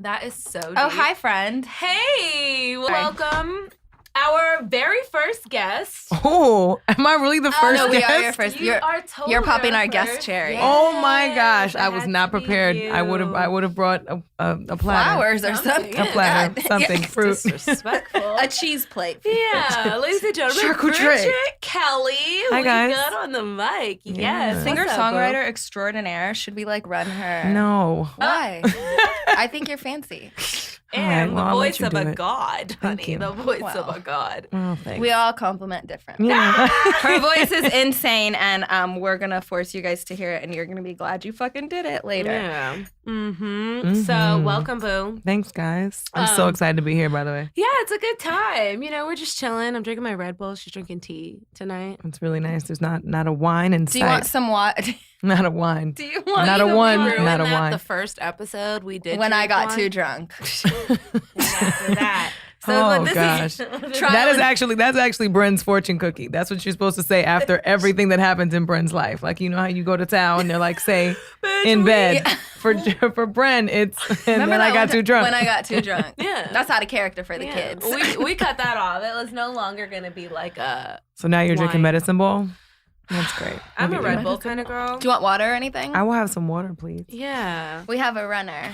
That is so deep. Oh, hi, friend. Hey, welcome. Our very first guest. Oh, am I really the first No, we guest? are your first. You're popping our guest cherry. Yes. Oh my gosh, I was Had not to be prepared. you. I would have brought a platter. Flowers or something. A platter, God. something, Yeah. fruit. Disrespectful. A cheese plate. Yeah, ladies and gentlemen, Charcuterie. Bridget Kelly. Hi, guys. We got on the mic. Yeah. Yes. Singer-songwriter extraordinaire. Should we like run her? No. Why? I think you're fancy. And All right, well, the I'll let voice you of do a it. god, Thank honey. you. The voice Wow. of a god. Oh, thanks. We all compliment different. Yeah. Her voice is insane, and we're gonna force you guys to hear it, and you're gonna be glad you fucking did it later. Yeah. So welcome, Boo. Thanks, guys. I'm so excited to be here, by the way. Yeah, it's a good time. You know, we're just chilling. I'm drinking my Red Bull. She's drinking tea tonight. It's really nice. There's not a wine in Do you sight. want some water? Not a wine. Do you want Not a some one, water? not a Ruined that wine. The first episode we did When I drink got one. too drunk. And after that. So Oh, this gosh. is trial That's and- actually Bren's fortune cookie. That's what you're supposed to say after everything that happens in Bren's life. Like, you know how you go to town and they're like, say in bed. For Bren, it's and Remember then I that got one too time drunk. When I got too drunk. Yeah. That's out of character for the Yeah. kids. We cut that off. It was no longer going to be like a... So now you're drinking Wine. medicine ball? That's great. I'm a Look at Red you. Bull kind of girl. Do you want water or anything? I will have some water, please. Yeah. We have a runner.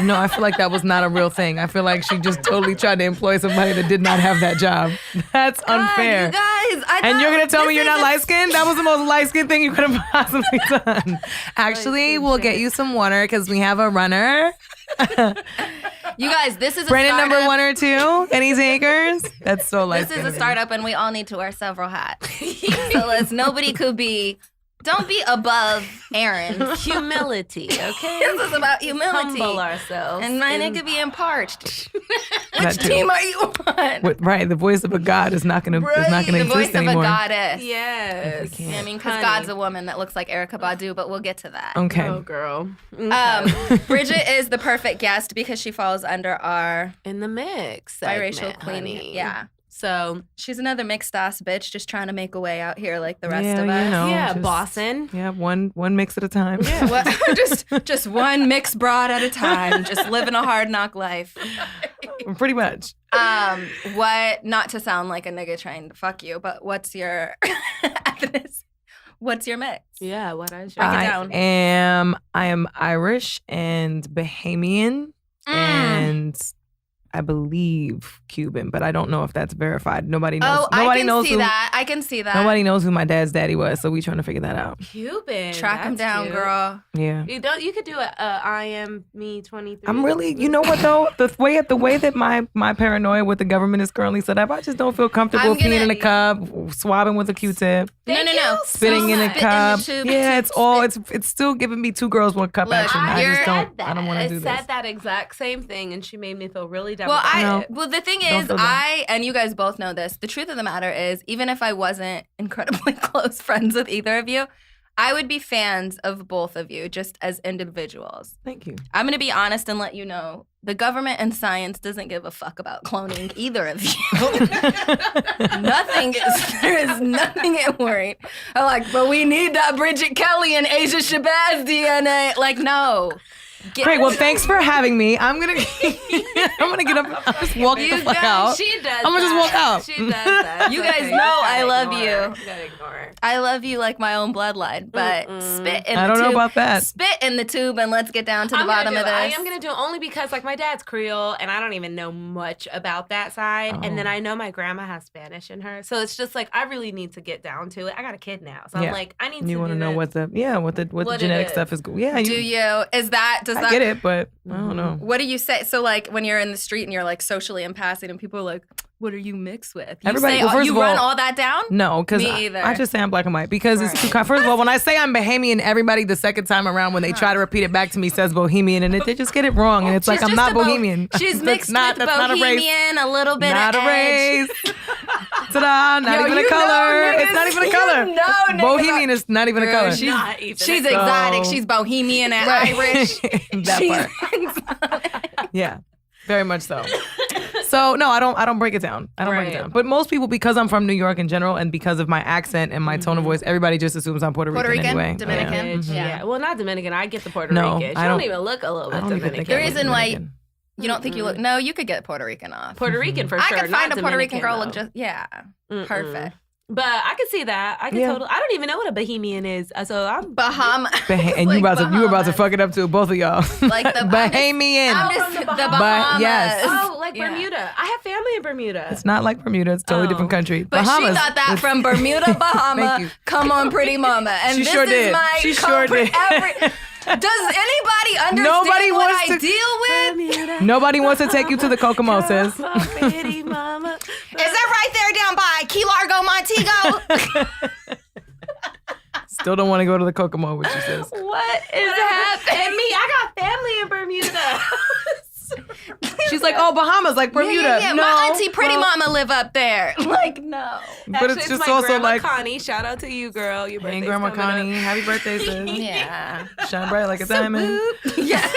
No, I feel like that was not a real thing. I feel like she just totally tried to employ somebody that did not have that job. That's unfair. God, you guys, I And you're thought gonna tell me this you're is not a- light skinned? That was the most light skinned thing you could have possibly done. Actually, we'll get you some water because we have a runner. You guys, this is a Brennan startup. number 1 or 2. Any takers? That's so light This is a startup, and we all need to wear several hats. So nobody could be. Don't be above Aaron. Humility, okay? This is about humility. Humble ourselves. And mine it could be imparched. That Which too. team are you on? Right, the voice of a god is not gonna The exist voice of anymore. a goddess. Yes. If we can't. I mean, because Honey. God's a woman that looks like Erykah Badu, but we'll get to that. Okay. Oh, girl. Okay. Bridget is the perfect guest because she falls under our In the mix. biracial segment, queen. honey. Yeah. So, She's another mixed ass bitch just trying to make a way out here like the rest Yeah, of you us. know. yeah, just- bossin'. Yeah, one mix at a time. Yeah. What, just one mixed broad at a time, just living a hard knock life. Pretty much. What? Not to sound like a nigga trying to fuck you, but what's your ethnicity? What's your mix? Yeah, what is your Break it I down. am Irish and Bahamian and I believe Cuban, but I don't know if that's verified. Nobody knows. Oh, Nobody I can knows see who, that. I can see that. Nobody knows who my dad's daddy was, so we trying to figure that out. Cuban? Track him That's down, cute. girl. Yeah. You don't. You could do a I am me 23. I'm really, you know what though? The way that my paranoia with the government is currently set up, I just don't feel comfortable I'm gonna- peeing in a cup, swabbing with a Q-tip, No. spitting in a Spit cup. the tube, Yeah, tube, it's all spit. it's still giving me 2 girls 1 cup Look, action. I you're- just don't. Said that. I don't want to do said this. that exact same thing, and she made me feel really dumb. Well, about it. No. the thing Don't is, feel bad. and you guys both know this, the truth of the matter is, even if I wasn't incredibly close friends with either of you, I would be fans of both of you just as individuals. Thank you. I'm going to be honest and let you know, the government and science doesn't give a fuck about cloning either of you. There is nothing at worry. I'm like, but we need that Bridget Kelly and Asia Shabazz DNA. Like, no. Great. Well, thanks for having me. I'm gonna get up. I'll just walk the fuck out. She does. I'ma just walk out. She does that. You It's guys okay. know gotta I love ignore you. her. You gotta ignore her. I love you like my own bloodline, but spit in I the don't know tube. about that. Spit in the tube and let's get down to the I'm gonna bottom do of it. this. I am gonna do it only because like my dad's Creole and I don't even know much about that side, and then Oh. I know my grandma has Spanish in her, so it's just like I really need to get down to it. I got a kid now, so Yeah. I'm like I need to. You want to do know this. what the What it genetic is. stuff is? Yeah, Do you? Is that? Does I that? get it, but I don't know. What do you say? So like when you're in the street and you're like socially impassing and people are like, "What are you mixed with?" You Everybody- say, well, first you of all- run all that down. No, because Me either. I just say I'm black and white because it's too. First of all, when I say I'm Bahamian, everybody the second time around when they try to repeat it back to me says Bohemian, and they just get it wrong, and it's like She's I'm just not a Bo- Bohemian. She's That's mixed not, with that's not a race. Bohemian, a little bit Not of a edge. race. Ta-da! Not Yo, even a you color. know, It's not niggas, even a you color. know, niggas Bohemian is not even a Girl, color. she's- Not even. She's a- exotic. So- She's Bohemian and Right. Irish. That She's part. exotic. Yeah, very much so. So no, I don't break it down. I don't break it Right. down. But most people, because I'm from New York in general, and because of my accent and my tone of voice, everybody just assumes I'm Puerto Rican anyway. Dominican. Yeah. Yeah. Well, not Dominican. I get the Puerto No, Rican. She I don't don't- even look a little I bit don't even Dominican. think The I look reason why Dominican. you don't think you look, no, you could get Puerto Rican off. Puerto Rican for I sure. could find not a Puerto Rican Dominican, girl though. look just, yeah, perfect. But I could see that. I could Yeah. totally. I don't even know what a Bahamian is. So I'm Bahama. And Like you about to Bahamas. fuck it up too, both of y'all. Like the Bahamian. I'm Oh, just, from the the Bahamas. yes. Oh, like Yeah. Bermuda. I have family in Bermuda. It's not like Bermuda. It's a totally different country. But Bahamas. she thought that from Bermuda, Bahama. Thank you. Come on, pretty mama. And She this sure is did. my She sure did. Does anybody understand Nobody what wants I to- deal with? Bermuda. Nobody wants to take you to the Kokomo, sis. Come on, pretty mama. Is that right there down by Key Largo, Montego? Still don't want to go to the Kokomo, what she says. What is happening? And me, I got family in Bermuda. She's like, oh, Bahamas, like Bermuda. Yeah. No, My auntie Pretty well, Mama live up there. Like, no. But Actually, it's just my also Grandma like, Connie. Shout out to you, girl. Your hey, birthday's Grandma coming up. Connie, happy birthday, sis. Yeah. Shine bright like a diamond. Yeah.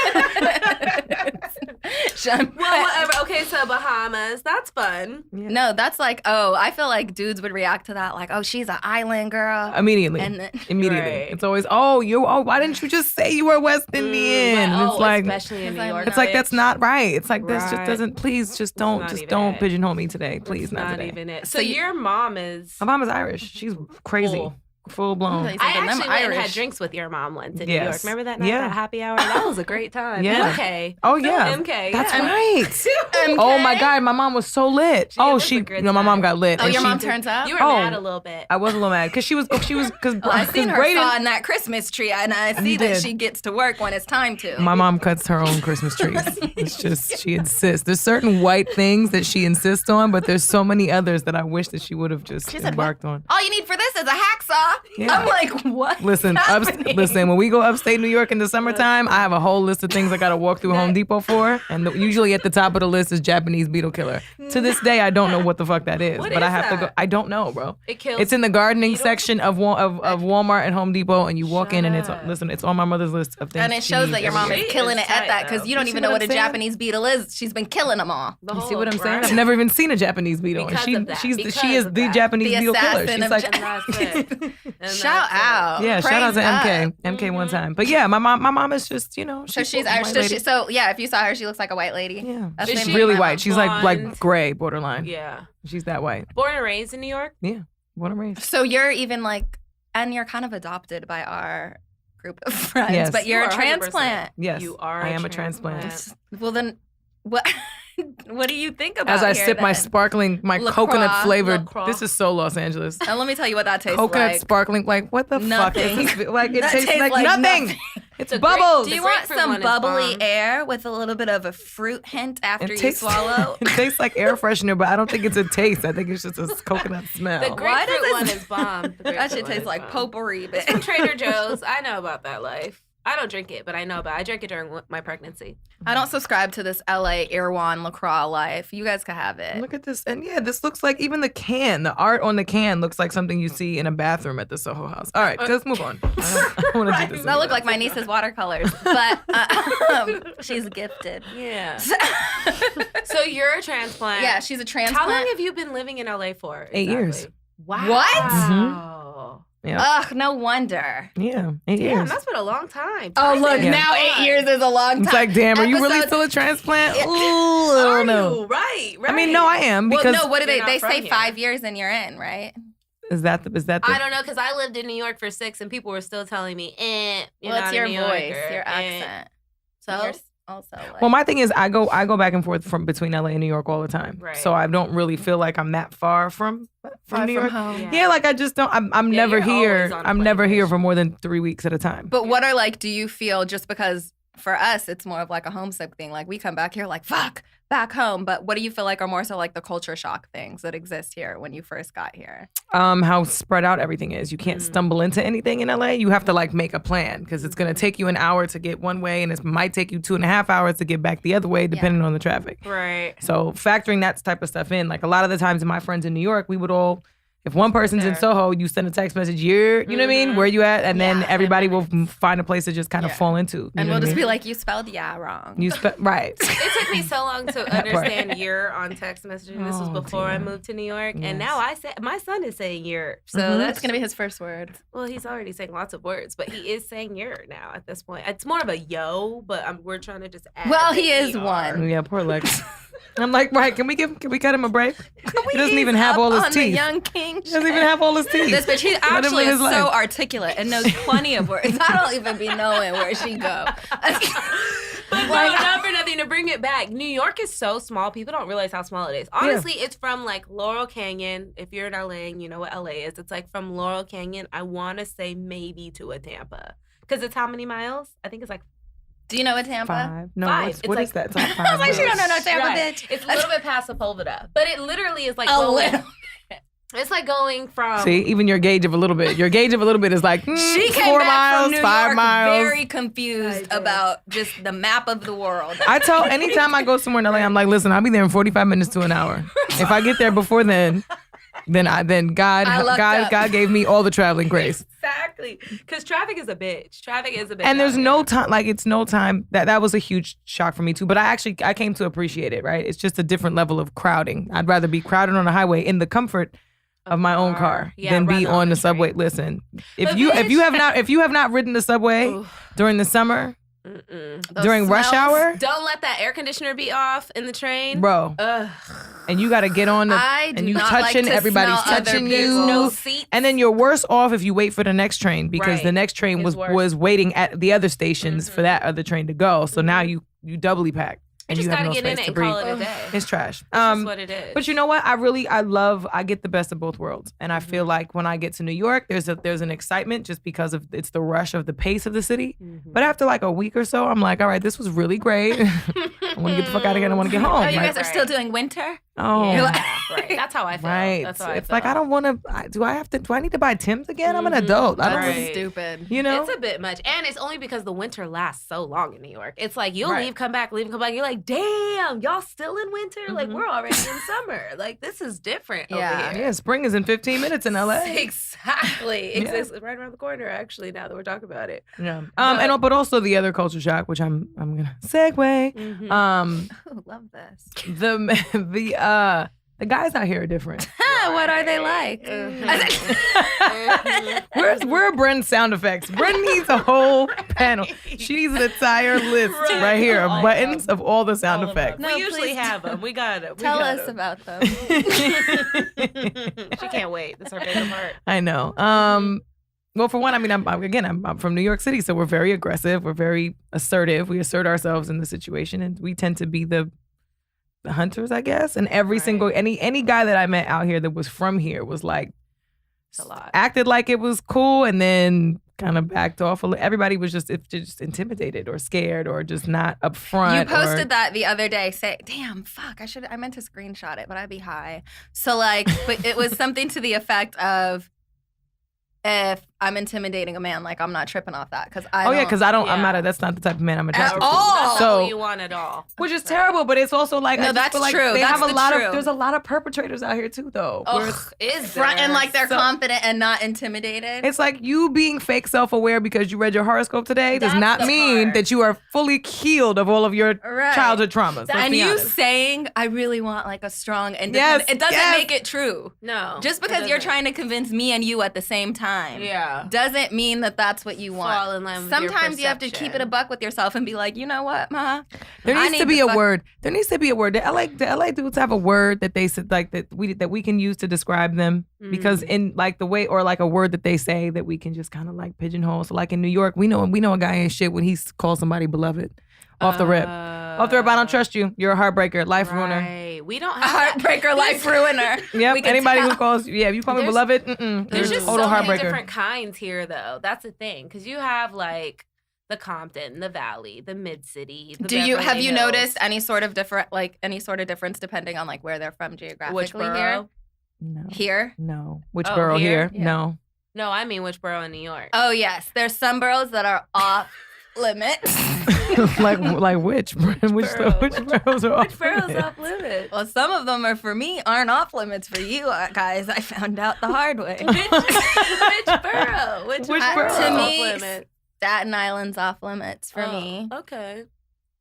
Well, whatever. Okay, so Bahamas. That's fun. No, that's like, oh, I feel like dudes would react to that like, oh, she's an island girl. Immediately. And then- Immediately. Right. It's always, why didn't you just say you were West Indian? And it's like, especially in New It's York. it's like, that's bitch. not right. It's like, this just Right. doesn't, please just don't, not just even don't it. pigeonhole me today. Please, It's not not today. even it. So So you- your mom is. My mom is Irish. She's crazy. Full blown. I I Them actually went and had Irish. drinks with your mom once in New Yes. York. Remember that night, Yeah. that happy hour? That was a great time. Yeah. Okay. Oh, yeah. MK. That's yeah. right. Oh my God, my mom was so lit. She gave us a She, good my mom time. got lit. Oh, and your she mom did- turns up? You were Oh. mad a little bit. I was a little mad because because I seen her Braden, saw in that Christmas tree, and I see You that did. she gets to work when it's time to. my mom cuts her own Christmas trees. It's just, she insists. There's certain white things that she insists on, but there's so many others that I wish that she would have just She said, embarked on. All you need for this is a hacksaw. Yeah. I'm like, what? Listen, listen. When we go upstate New York in the summertime, I have a whole list of things I gotta walk through Home Depot for, and usually at the top of the list is Japanese beetle killer. To this day, I don't know what the fuck that is, What but I is have to go. that? I don't know, bro. It kills. It's in the gardening beetles? section of Walmart and Home Depot, and you walk in and it's Shut up. listen. It's on my mother's list of things. And it she shows needs that your every mom day. is She killing is it at tight, that because though. you don't You even see know what what a I'm saying? Japanese beetle is. She's been killing them all. The You see whole what I'm saying? grind. I've never even seen a Japanese beetle, and Because of that. she is Because of the that. Japanese The beetle killer. assassin She's of like, And that's it. And Shout that's it. out. yeah, shout out to Praise MK, up. one time. But yeah, my mom is just So she's a Irish. white So, lady. so yeah, if you saw her, she looks like a white lady. Yeah, That's Is she's the she name really of my white. mom. She's like Blonde? gray, borderline. Yeah. She's that white. Born and raised in New York? Yeah, born and raised. So you're even like, and you're kind of adopted by our group of friends, Yes. but you're You a are 100%. transplant. Yes, You are I a am a transplant. transplant. Well, then what? What do you think about As I here, sip my then? sparkling, my LaCroix, coconut flavored. LaCroix. This is so Los Angeles. And let me tell you what that tastes Coconut like. sparkling, like what the fuck is Nothing. this? Like it That tastes tastes like, like nothing. nothing. It's The grape- bubbles. Do The you want grapefruit one some is bubbly bomb. air with a little bit of a fruit hint after It you tastes, swallow? it tastes like air freshener, but I don't think it's a taste. I think it's just a coconut smell. The Why does grapefruit one it- is bomb. The That grapefruit shit one tastes is like bomb. potpourri. It's from Trader Joe's. I know about that life. I don't drink it, but I know about it. I drank it during my pregnancy. I don't subscribe to this LA Irwan LaCroix life. You guys could have it. Look at this. And yeah, this looks like even the can, the art on the can looks like something you see in a bathroom at the Soho House. All right, let's move on. I don't want to do this. That look like my niece's watercolors, but she's gifted. Yeah. So you're a transplant. Yeah, she's a transplant. How long have you been living in LA for? 8 years. exactly? Wow. What? Yeah. Ugh, no wonder. Yeah, 8 Damn, years. that's been a long time. Oh, Time look, is now fun. 8 years is a long time. It's like, damn, are you really Episodes- still a transplant? Ooh, I Are don't know. you? Right. I mean, no, I am Well, because no, what do You're they? not They from say here. 5 years and you're in, right? is that the I don't know, because I lived in New York for 6 and people were still telling me, you're Well, not it's a your New voice, Yorker, your accent. So? You're also like, Well, my thing is, I go back and forth from between LA and New York all the time. Right. So I don't really feel like I'm that far from far New from York. home. Yeah. Yeah, like I just don't. I'm Yeah, never you're here. always on a I'm plane, never here bitch. for more than 3 weeks at a time. But what are like? Do you feel just because for us it's more of like a homesick thing? Like we come back here, like fuck, back home. But what do you feel like are more so like the culture shock things that exist here when you first got here? How spread out everything is. You can't stumble into anything in LA. You have to like make a plan because it's gonna take you an hour to get one way, and it might take you 2.5 hours to get back the other way, depending on the traffic. Right. So factoring that type of stuff in, like a lot of the times, my friends in New York, we would all. If one person's in Fair. Soho, you send a text message, you know what I mean? Where you at? And then Yeah. everybody will find a place to just kind of Yeah. fall into. You And know we'll what I just mean? be like, you spelled wrong. Right. It took me so long to part. understand year on text messaging. This was Oh, before I dear. moved to New York, Yes. and now my son is saying year. So Mhm. that's That's going to be his first word. well, he's already saying lots of words, but he is saying year now at this point. It's more of a yo, but we're trying to just add. Well, the he is ER. one. Yeah, poor Lex. I'm like, right, can we cut him a break? He doesn't even have Up all his on the teeth. young king. He doesn't even have all his teeth. This bitch, he Let him actually live is his so life. articulate and knows plenty of words. I don't even be knowing where she go. But no, not for nothing. To bring it back, New York is so small. People don't realize how small it is. Honestly, it's from like Laurel Canyon. If you're in LA and you know what LA is, it's like from Laurel Canyon. I want to say maybe to a Tampa, because it's how many miles? I think it's like Do you know what Tampa? 5. No, Five. It's, It's what like- is that? It's like 5 I was like, she don't know no miles. Tampa, Right. bitch. It's a little bit past Sepulveda, but it literally is like A going. little. It's like going from. See, even your gauge of a little bit. Your gauge of a little bit is like She came 4 back miles, from New 5 York miles. very confused about just the map of the world. I tell anytime I go somewhere in LA, I'm like, listen, I'll be there in 45 minutes to an hour. If I get there before then God I lucked up. God gave me all the traveling grace. Exactly, because traffic is a bitch. Traffic is a bitch. And there's out no here. time, like it's no time. That was a huge shock for me too. But I came to appreciate it. Right, it's just a different level of crowding. I'd rather be crowded on a highway in the comfort of my own car Yeah, than be rather on on the the subway. train. Listen, if But you bitch- have not ridden the subway Oof. during the summer Mm-mm. Those during rush smells. hour, Don't let that air conditioner be off in the train. bro, Ugh. and you got to get on the I do and you not like touching to everybody's smell other touching There's you. no seats. And then you're worse off if you wait for the next train because the Right. next train It's was worse. waiting at the other stations for that other train to go. So now you doubly pack You and just you have gotta no get in space it to and call breathe. it a day. It's trash. That's just what it is. But you know what? I get the best of both worlds. And I feel like when I get to New York, there's an excitement just because of it's the rush of the pace of the city. But after like a week or so, I'm like, all right, this was really great. I want to get the fuck out of here and I want to get home. Oh, you Like, guys are still doing winter? oh, Yeah, right. That's how I feel. right. That's how I It's feel. like I don't want to. Do I need to buy Tim's again? I'm an adult. I don't. Right. Really, Stupid. you know. It's a bit much, and it's only because the winter lasts so long in New York. It's like you'll Right. leave, come back, leave, come back. You're like, damn, y'all still in winter? Like we're already in summer. Like this is different Yeah. over here. Yeah, spring is in 15 minutes in LA. Exactly. Yeah. It's right around the corner. Actually, now that we're talking about it. Yeah. But also the other culture shock, which I'm gonna segue. Mhm. Ooh, love this. The guys out here are different. What are they like? Where are Bren's sound effects? Bren needs a whole panel. She needs an entire list right here of buttons of all the sound effects. No, we usually please have them. We got them. Tell us about them. She can't wait. That's her favorite part. I know. Well, for one, I mean, I'm from New York City, so we're very aggressive. We're very assertive. We assert ourselves in the situation, and we tend to be the hunters, I guess. And every single any guy that I met out here that was from here was like It's a lot. acted like it was cool, and then kind of backed off a little. Everybody was just intimidated or scared or just not upfront. You posted that the other day. Say, damn, fuck, I meant to screenshot it, but I'd be high. So like, but it was something to the effect of, if I'm intimidating a man, like I'm not tripping off that because I. because that's not the type of man I'm attracted to. all. That's So- not what you want at all. Which is terrible, but it's also like No, I just that's feel like true. They That's have a the lot true. of there's a lot of perpetrators out here too, though. where Ugh, is Front and there? like they're So- confident and not intimidated. it's like you being fake self-aware because you read your horoscope today does That's not the mean part. that you are fully healed of all of your Right. childhood traumas. Let's and be you honest. saying, I really want like a strong independent. Yes, It doesn't yes. make it true. No. Just it because you're doesn't. trying to convince me and you at the same time. Yeah. Doesn't mean that that's what you want. Fall in line with your Sometimes you have to keep it a perception. buck with yourself and be like, you know what, Ma? There I needs need to be to a fuck- word. There needs to be a word. The LA dudes have a word that they said like that we can use to describe them because in like the way or like a word that they say that we can just kind of like pigeonhole. So like in New York, we know a guy ain't shit when he calls somebody beloved off the rip. Off the rip, I don't trust you. You're a heartbreaker, life ruiner. Right. We don't A have that. heartbreaker, life ruiner. Yep. We can Anybody who tell. calls, if you call me There's- beloved, There's just total so many heartbreaker. different kinds here, though. That's the thing, because you have like the Compton, the Valley, the Mid City. Have you noticed any sort of difference depending on like where they're from geographically which borough? No. here? No. Which Oh, borough here? here? Yeah. No. No, I mean which borough in New York. Oh yes, there's some boroughs that are off limits. like which borough? boroughs are off Which boroughs limits? off limits? Well, some of them are for me, aren't off limits for you guys. I found out the hard way. Which borough? Which Which borough? borough? To off me, limits? Staten Island's off limits for Oh, me. Okay.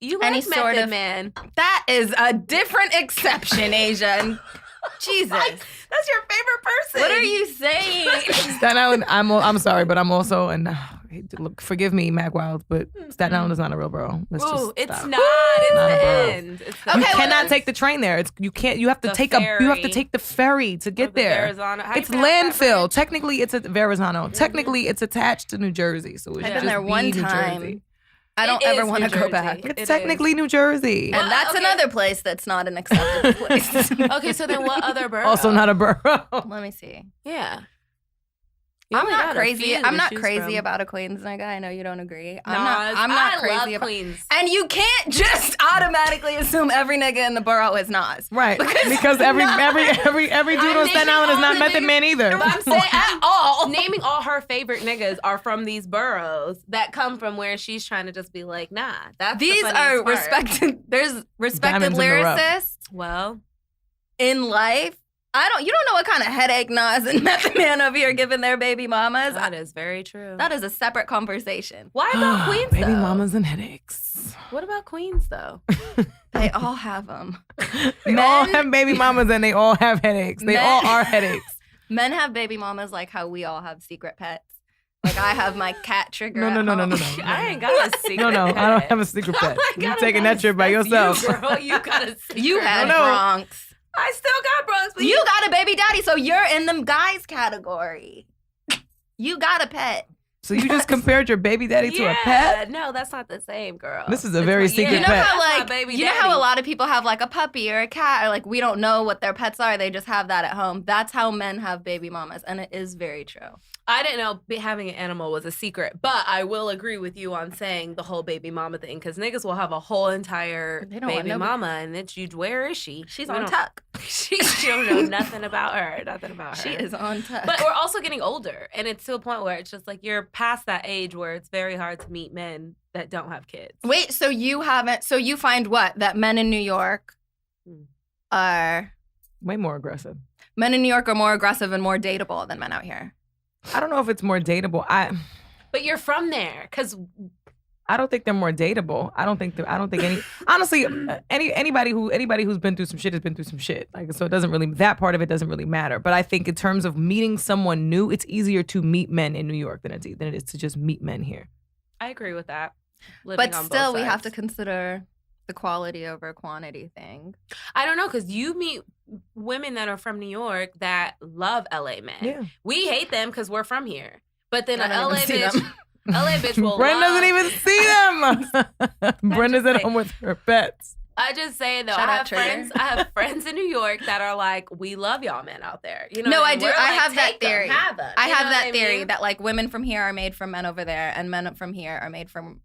You Any like sort Method of- Man. That is a different exception, Asia. And Jesus. That's your favorite person. What are you saying? Staten Island. I'm sorry, but I'm also look. Forgive me, Mac Wild, but Staten Island is not a real borough. Let's Ooh, just it's stop. not. It's Not a the borough. end. It's the Okay, You well, cannot that's- take the train there. You can't. You have to The take you have to ferry. take the ferry to get the there. Verrazano. How you It's pronounce that landfill. bridge? Technically, it's at Verrazano. Technically, it's attached to New Jersey, so it should I've been just there be one New time. Jersey. I don't It ever is want to New go Jersey. back. It's It technically New Jersey. Well, And that's okay. another place that's not an acceptable place. Okay, so then what other borough? Also not a borough. Let me see. Yeah. You I'm only not got a crazy. few I'm to not choose crazy from. about a Queens nigga. I know you don't agree. I'm Nas, not I crazy love about Queens. And you can't just automatically assume every nigga in the borough is Nas. Right. Because every dude I'm on Staten naming Island is all not the Method niggas- Man either. But I'm saying At all. naming all her favorite niggas are from these boroughs that come from where she's trying to just be like, nah, that's the These funniest are part. respected. There's respected Diamonds in the rough. lyricists Well, in life. You don't know what kind of headache Nas and Method Man over here giving their baby mamas. that is very true. That is a separate conversation. Why about Queens Baby though? mamas and headaches. What about Queens though? They all have them. They all have baby mamas and they all have headaches. They Men- all are headaches. Men have baby mamas like how we all have secret pets. Like I have my cat trigger. No, at no, no, no, home. no, no. I ain't got a secret. No, pet. I don't have a secret pet. Oh my You God, taking I'm that trip by that's yourself. You, girl. You got a secret. You had No. Bronx. I still got Bronx. But You got a baby daddy, so you're in them guys category. You got a pet. So you just compared your baby daddy to a pet? No, that's not the same, girl. This is a It's very my- secret You know pet. how that's my like baby you know how daddy. a lot of people have like a puppy or a cat, or like we don't know what their pets are. They just have that at home. That's how men have baby mamas, and it is very true. I didn't know having an animal was a secret, but I will agree with you on saying the whole baby mama thing because niggas will have a whole entire They don't want baby no- mama, and it's you. Where is she? She's We on don't- tuck. She don't know nothing about her. Nothing about her. She is on tuck. But we're also getting older, and it's to a point where it's just like you're past that age where it's very hard to meet men that don't have kids. Wait, so you haven't? So you find what that men in New York are Way more aggressive. men in New York are more aggressive and more dateable than men out here. I don't know if it's more dateable. But you're from there, because I don't think they're more dateable. I don't think any honestly anybody who's been through some shit has been through some shit. Like so it doesn't really that part of it doesn't really matter. But I think in terms of meeting someone new, it's easier to meet men in New York than it is to just meet men here. I agree with that. Living But on still, both we have to sides. consider the quality over quantity thing. I don't know, because you meet women that are from New York that love LA men. Yeah. We hate them because we're from here. But then I an don't LA even see bitch, them. LA bitch will Bren love. doesn't even see them. Brenda's at home with her pets. I just say though, Shout I out have Trigger. friends. I have friends in New York that are like, we love y'all men out there. You know? No, what I mean? do. We're I like, have that take them, theory. have them. I You have know that what theory mean? that like women from here are made for men over there, and men from here are made for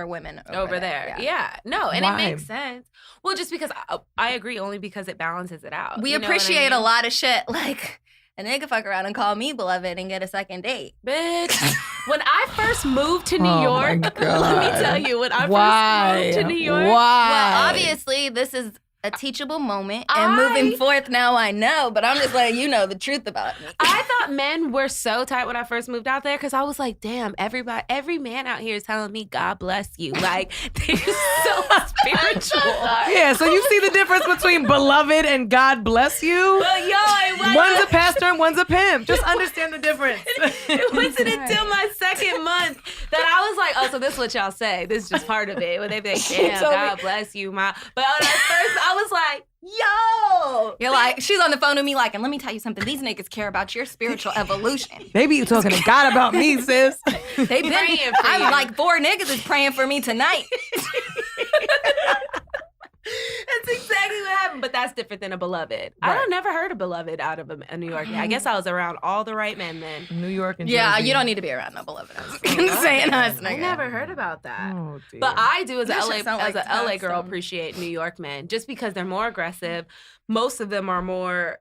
women over there. Yeah. No, and Why? it makes sense. Well, just because I agree, only because it balances it out. We You know what I appreciate a mean? lot of shit. Like a nigga fuck around and call me beloved and get a second date. Bitch, when I first moved to New Oh, my York, let me God. tell you, when I Why? first moved to New York, Why? Well, obviously, this is a teachable moment, and I- moving forth now I know, but I'm just letting you know the truth about me. I thought men were so tight when I first moved out there because I was like, damn, every man out here is telling me God bless you. Like, they're so spiritual. Yeah, so you see the difference between beloved and God bless you? But yo, it wasn't, One's a pastor and one's a pimp. Just understand the difference. it wasn't until my second month that I was like, oh, so this is what y'all say. This is just part of it. When they be like, damn, told me- God bless you, ma. But at first, I was like, yo. You're like, she's on the phone with me like, and let me tell you something, these niggas care about your spiritual evolution. They be talking to God about me, sis. They been, Praying for I'm you. like 4 niggas is praying for me tonight. That's exactly what happened, but that's different than a beloved. I Right. don't never heard a beloved out of a New York. I guess I was around all the right men then. New York and Yeah, Jersey. you don't need to be around no beloved. I was saying us, nigga. I never heard about that. Oh, dear. But I do as a That LA shit sound like LA girl Tombstone. appreciate New York men just because they're more aggressive. Most of them are more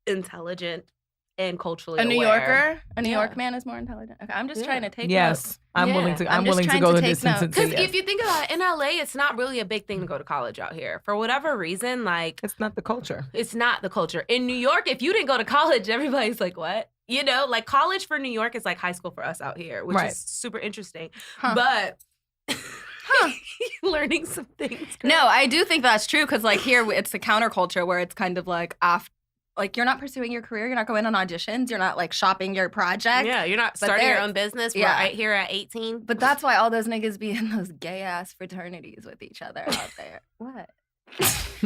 intelligent. and culturally A New aware. Yorker, a New Yeah. York man is more intelligent. Okay, I'm just trying to take notes. Yes, I'm Yeah. willing to. I'm I'm just willing to trying go to the take distance and notes. say Because yes. if you think about it, in LA, it's not really a big thing to go to college out here. For whatever reason, like, It's not the culture. it's not the culture. In New York, if you didn't go to college, everybody's like, what? You know, like college for New York is like high school for us out here, which Right. is super interesting. Huh. But learning some things. girl. No, I do think that's true because like here it's the counterculture where it's kind of like like you're not pursuing your career, you're not going on auditions, you're not like shopping your project. Yeah, you're not But starting your they're- own business yeah. right here at 18. But that's why all those niggas be in those gay ass fraternities with each other out there. What?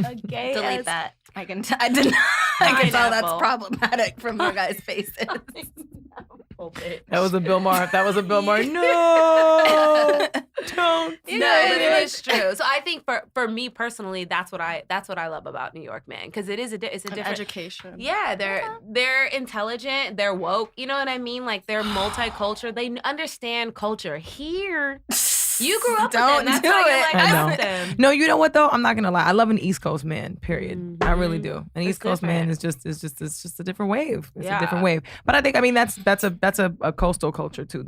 A gay Delete ass- that. I can I can tell that's Pineapple. problematic from your guys' faces. That was a Bill Maher. If that was a Bill Maher, no, don't. You No, know, but it's it is true. So I think for me personally, that's what I love about New York, man, because it's a different education. Yeah, they're intelligent, they're woke. You know what I mean? Like they're multicultural. They understand culture. Here, you grew up Don't with them. That's do why you're it. like, I I know. love them. No, you know what though? I'm not gonna lie. I love an East Coast man. Period. I really do. An It's East Coast man different. is just a different wave. It's a Yeah. different wave. But I think that's a coastal culture too.